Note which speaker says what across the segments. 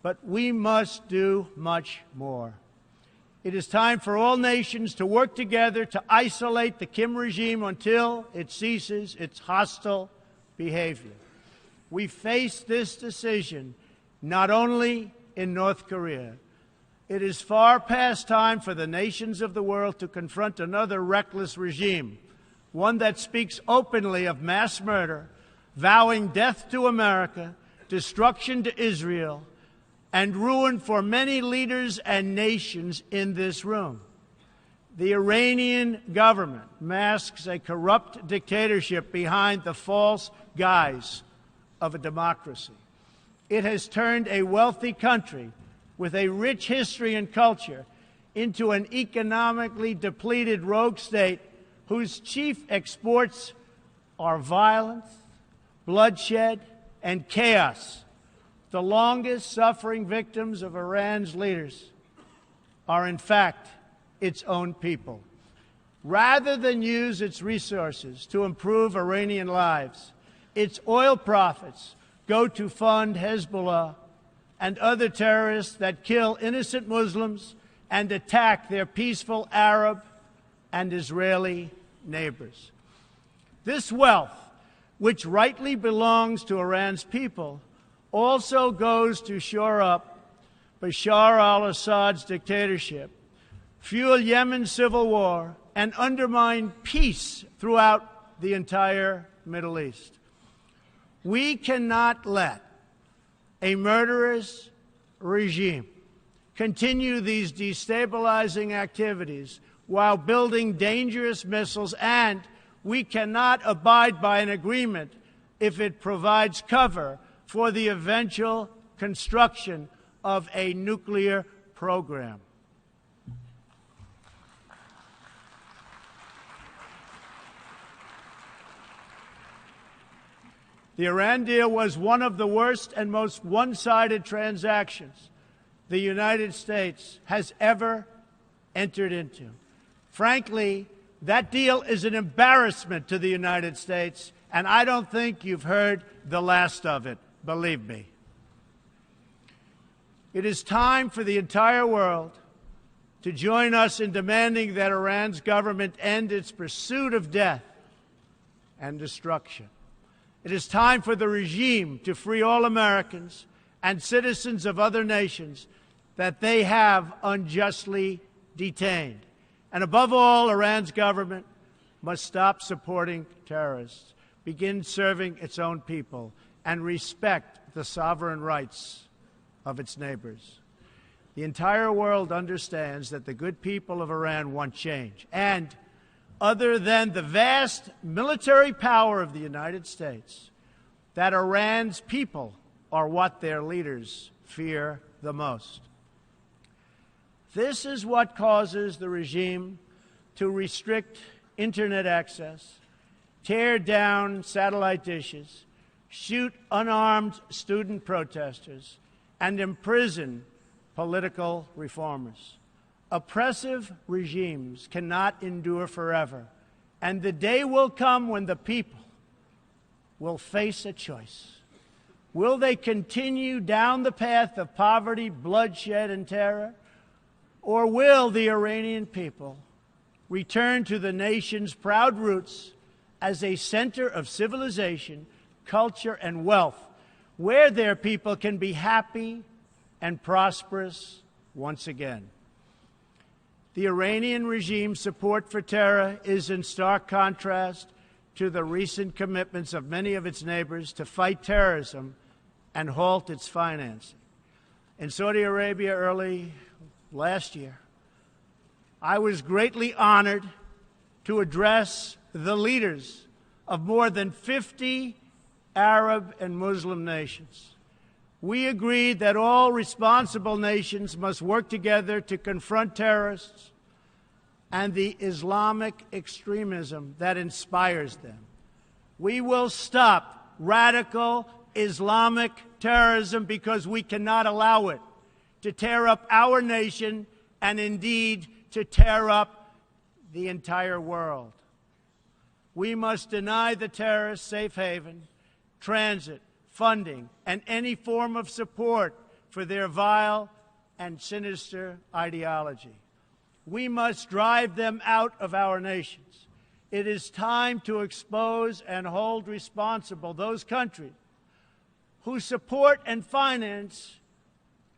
Speaker 1: But we must do much more. It is time for all nations to work together to isolate the Kim regime until it ceases its hostile behavior. We face this decision not only in North Korea. It is far past time for the nations of the world to confront another reckless regime, one that speaks openly of mass murder, vowing death to America, destruction to Israel, and ruin for many leaders and nations in this room. The Iranian government masks a corrupt dictatorship behind the false guise of a democracy. It has turned a wealthy country with a rich history and culture into an economically depleted rogue state whose chief exports are violence, bloodshed, and chaos. The longest suffering victims of Iran's leaders are, in fact, its own people. Rather than use its resources to improve Iranian lives, its oil profits go to fund Hezbollah and other terrorists that kill innocent Muslims and attack their peaceful Arab and Israeli neighbors. This wealth, which rightly belongs to Iran's people, also goes to shore up Bashar al-Assad's dictatorship, fuel Yemen's civil war, and undermine peace throughout the entire Middle East. We cannot let a murderous regime continue these destabilizing activities while building dangerous missiles, and we cannot abide by an agreement if it provides cover for the eventual construction of a nuclear program. The Iran deal was one of the worst and most one-sided transactions the United States has ever entered into. Frankly, that deal is an embarrassment to the United States, and I don't think you've heard the last of it, believe me. It is time for the entire world to join us in demanding that Iran's government end its pursuit of death and destruction. It is time for the regime to free all Americans and citizens of other nations that they have unjustly detained. And above all, Iran's government must stop supporting terrorists, begin serving its own people, and respect the sovereign rights of its neighbors. The entire world understands that the good people of Iran want change. And other than the vast military power of the United States, that Iran's people are what their leaders fear the most. This is what causes the regime to restrict internet access, tear down satellite dishes, shoot unarmed student protesters, and imprison political reformers. Oppressive regimes cannot endure forever, and the day will come when the people will face a choice. Will they continue down the path of poverty, bloodshed, and terror, or will the Iranian people return to the nation's proud roots as a center of civilization, culture, and wealth, where their people can be happy and prosperous once again? The Iranian regime's support for terror is in stark contrast to the recent commitments of many of its neighbors to fight terrorism and halt its financing. In Saudi Arabia early last year, I was greatly honored to address the leaders of more than 50 Arab and Muslim nations. We agreed that all responsible nations must work together to confront terrorists and the Islamic extremism that inspires them. We will stop radical Islamic terrorism because we cannot allow it to tear up our nation and indeed to tear up the entire world. We must deny the terrorists safe haven, transit, funding, and any form of support for their vile and sinister ideology. We must drive them out of our nations. It is time to expose and hold responsible those countries who support and finance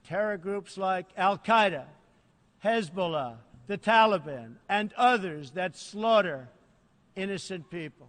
Speaker 1: terror groups like Al-Qaeda, Hezbollah, the Taliban, and others that slaughter innocent people.